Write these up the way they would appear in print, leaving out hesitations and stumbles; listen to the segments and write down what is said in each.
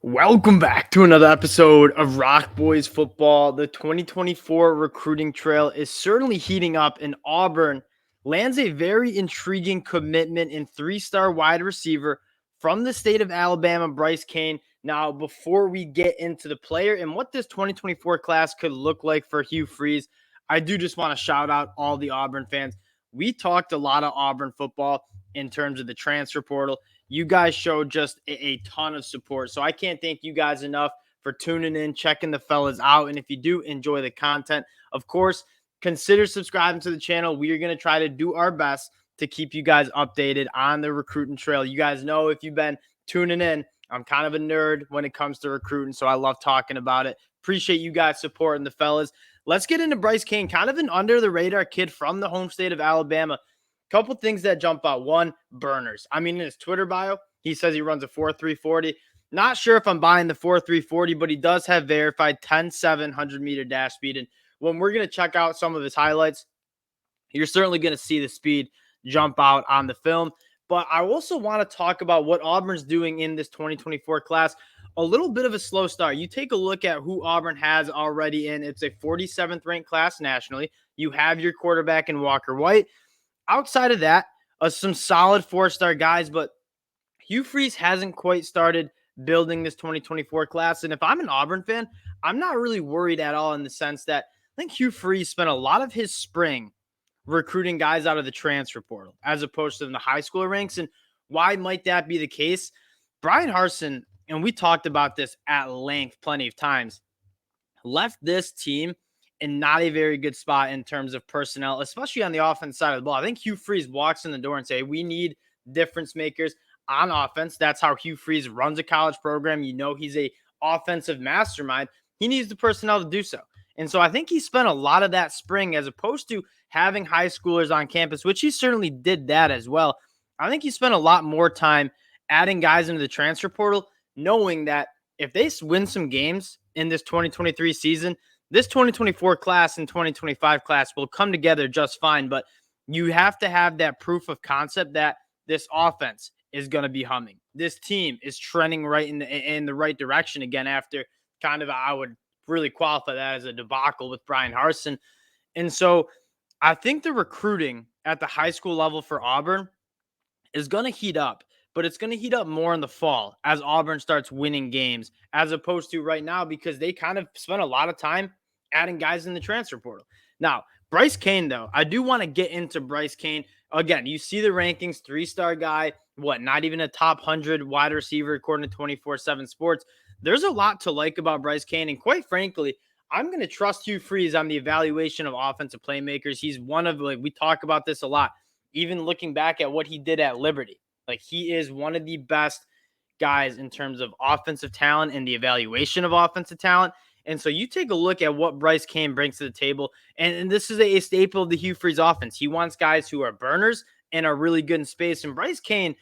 Welcome back to another episode of Rock Boys Football. The 2024 recruiting trail is certainly heating up, and Auburn lands a very intriguing commitment in three-star wide receiver from the state of Alabama, Bryce Cain. Now, before we get into the player and what this 2024 class could look like for Hugh Freeze, I do just want to shout out all the Auburn fans. We talked a lot of Auburn football in terms of the transfer portal. You guys showed just a ton of support. So I can't thank you guys enough for tuning in, checking the fellas out. And if you do enjoy the content, of course, consider subscribing to the channel. We are going to try to do our best to keep you guys updated on the recruiting trail. You guys know if you've been tuning in, I'm kind of a nerd when it comes to recruiting, so I love talking about it. Appreciate you guys supporting the fellas. Let's get into Bryce Cain, kind of an under-the-radar kid from the home state of Alabama. Couple things that jump out. One, burners. I mean, in his Twitter bio, he says he runs a 4.340. Not sure if I'm buying the 4.340, but he does have verified 10.7 100-meter dash speed. And when we're going to check out some of his highlights, you're certainly going to see the speed jump out on the film. But I also want to talk about what Auburn's doing in this 2024 class. A little bit of a slow start. You take a look at who Auburn has already in. It's a 47th ranked class nationally. You have your quarterback in Walker White. Outside of that, some solid four-star guys, but Hugh Freeze hasn't quite started building this 2024 class. And if I'm an Auburn fan, I'm not really worried at all in the sense that I think Hugh Freeze spent a lot of his spring recruiting guys out of the transfer portal as opposed to in the high school ranks. And why might that be the case? Brian Harsin, and we talked about this at length plenty of times, left this team in not a very good spot in terms of personnel, especially on the offense side of the ball. I think Hugh Freeze walks in the door and say, we need difference makers on offense. That's how Hugh Freeze runs a college program. You know, he's a offensive mastermind. He needs the personnel to do so. And so I think he spent a lot of that spring, as opposed to having high schoolers on campus, which he certainly did that as well. I think he spent a lot more time adding guys into the transfer portal, knowing that if they win some games in this 2023 season, this 2024 class and 2025 class will come together just fine, but you have to have that proof of concept that this offense is going to be humming. This team is trending right in the right direction again after kind of, I would really qualify that as a debacle with Brian Harsin. And so I think the recruiting at the high school level for Auburn is going to heat up, but it's going to heat up more in the fall as Auburn starts winning games, as opposed to right now, because they kind of spent a lot of time adding guys in the transfer portal. Now, Bryce Cain, though, I do want to get into Bryce Cain. Again, you see the rankings, three-star guy, not even a top 100 wide receiver according to 24/7 Sports. There's a lot to like about Bryce Cain, and quite frankly, I'm going to trust Hugh Freeze on the evaluation of offensive playmakers. He's one of, we talk about this a lot, even looking back at what he did at Liberty. He is one of the best guys in terms of offensive talent and the evaluation of offensive talent. And so you take a look at what Bryce Cain brings to the table, and this is a staple of the Hugh Freeze offense. He wants guys who are burners and are really good in space. And Bryce Cain,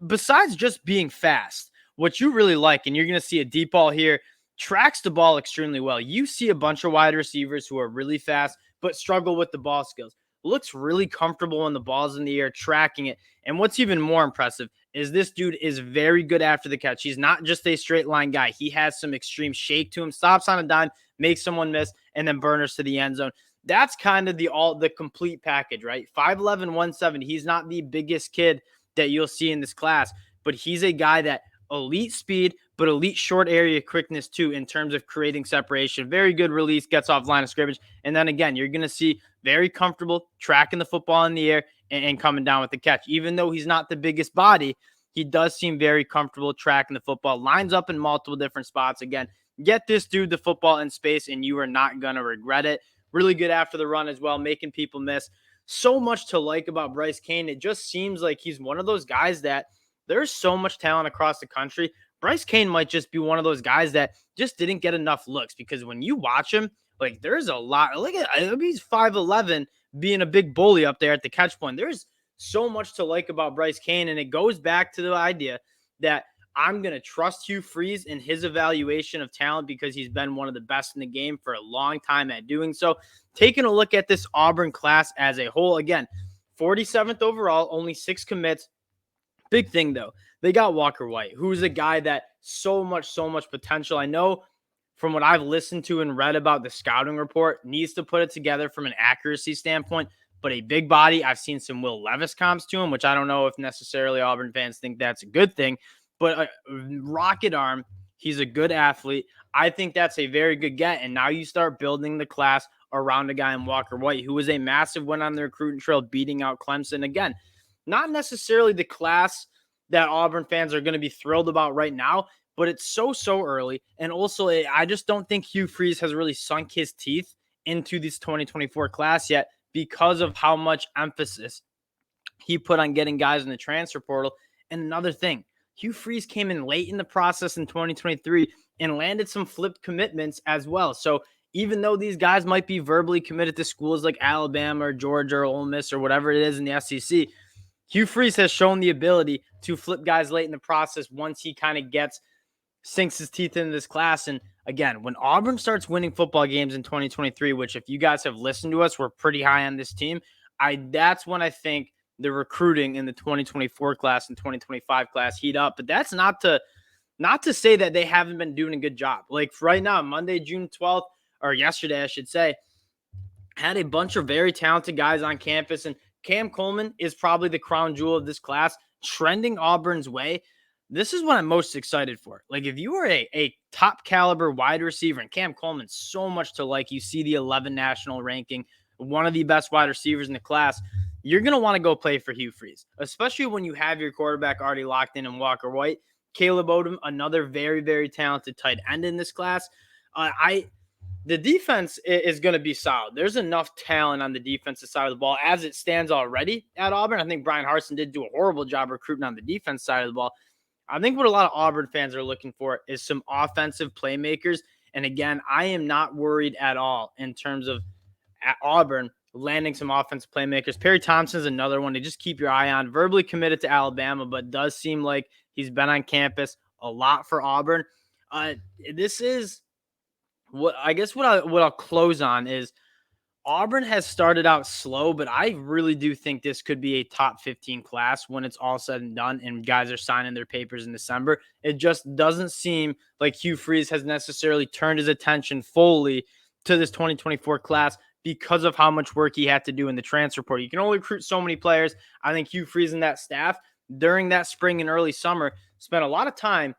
besides just being fast, what you really like, and you're going to see a deep ball here, tracks the ball extremely well. You see a bunch of wide receivers who are really fast but struggle with the ball skills. Looks really comfortable when the ball's in the air, tracking it. And what's even more impressive is this dude is very good after the catch. He's not just a straight line guy. He has some extreme shake to him, stops on a dime, makes someone miss, and then burners to the end zone. That's kind of the complete package, right? 5'11", 170. He's not the biggest kid that you'll see in this class, but he's a guy that elite speed, but elite short area quickness too in terms of creating separation. Very good release, gets off line of scrimmage. And then again, you're going to see very comfortable tracking the football in the air and coming down with the catch. Even though he's not the biggest body, he does seem very comfortable tracking the football, lines up in multiple different spots. Again, get this dude the football in space and you are not going to regret it. Really good after the run as well, making people miss. So much to like about Bryce Cain. It just seems like he's one of those guys that there's so much talent across the country. Bryce Cain might just be one of those guys that just didn't get enough looks, because when you watch him, there's a lot. Look at, he's 5'11", being a big bully up there at the catch point. There's so much to like about Bryce Cain, and it goes back to the idea that I'm going to trust Hugh Freeze in his evaluation of talent because he's been one of the best in the game for a long time at doing so. Taking a look at this Auburn class as a whole, again, 47th overall, only 6 commits, Big thing though, they got Walker White, who's a guy that so much potential. I know from what I've listened to and read about the scouting report, needs to put it together from an accuracy standpoint, but a big body. I've seen some Will Levis comps to him, which I don't know if necessarily Auburn fans think that's a good thing, but a rocket arm. He's a good athlete. I think that's a very good get. And now you start building the class around a guy in Walker White, who was a massive win on the recruiting trail, beating out Clemson. Again, not necessarily the class that Auburn fans are going to be thrilled about right now, but it's so early. And also, I just don't think Hugh Freeze has really sunk his teeth into this 2024 class yet because of how much emphasis he put on getting guys in the transfer portal. And another thing, Hugh Freeze came in late in the process in 2023 and landed some flipped commitments as well. So even though these guys might be verbally committed to schools like Alabama or Georgia or Ole Miss or whatever it is in the SEC, Hugh Freeze has shown the ability to flip guys late in the process once he kind of sinks his teeth into this class. And again, when Auburn starts winning football games in 2023, which if you guys have listened to us, we're pretty high on this team. That's when I think the recruiting in the 2024 class and 2025 class heat up. But that's not to say that they haven't been doing a good job. Like right now, Monday, June 12th, or yesterday, I should say, had a bunch of very talented guys on campus, and Cam Coleman is probably the crown jewel of this class, trending Auburn's way. This is what I'm most excited for. Like, if you are a top caliber wide receiver, and Cam Coleman's so much to like, you see the 11 national ranking, one of the best wide receivers in the class, you're going to want to go play for Hugh Freeze, especially when you have your quarterback already locked in Walker White. Caleb Odom, another very talented tight end in this class. The defense is going to be solid. There's enough talent on the defensive side of the ball as it stands already at Auburn. I think Brian Harsin did do a horrible job recruiting on the defense side of the ball. I think what a lot of Auburn fans are looking for is some offensive playmakers. And again, I am not worried at all in terms of at Auburn landing some offensive playmakers. Perry Thompson is another one to just keep your eye on. Verbally committed to Alabama, but does seem like he's been on campus a lot for Auburn. This is what I'll close on is Auburn has started out slow, but I really do think this could be a top 15 class when it's all said and done and guys are signing their papers in December. It just doesn't seem like Hugh Freeze has necessarily turned his attention fully to this 2024 class because of how much work he had to do in the transfer portal. You can only recruit so many players. I think Hugh Freeze and that staff during that spring and early summer spent a lot of time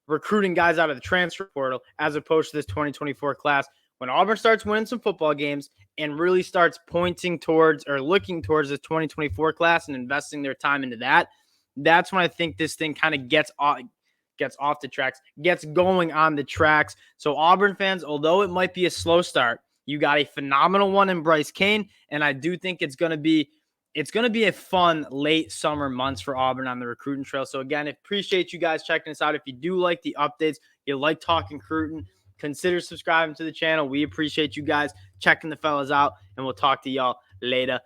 recruiting guys out of the transfer portal as opposed to this 2024 class. When Auburn starts winning some football games and really starts pointing towards or looking towards the 2024 class and investing their time into that, that's when I think this thing kind of gets off the tracks, gets going on the tracks. So Auburn fans, although it might be a slow start, you got a phenomenal one in Bryce Cain, and I do think it's going to be a fun late summer months for Auburn on the recruiting trail. So again, I appreciate you guys checking us out. If you do like the updates, you like talking recruiting, consider subscribing to the channel. We appreciate you guys checking the fellas out, and we'll talk to y'all later.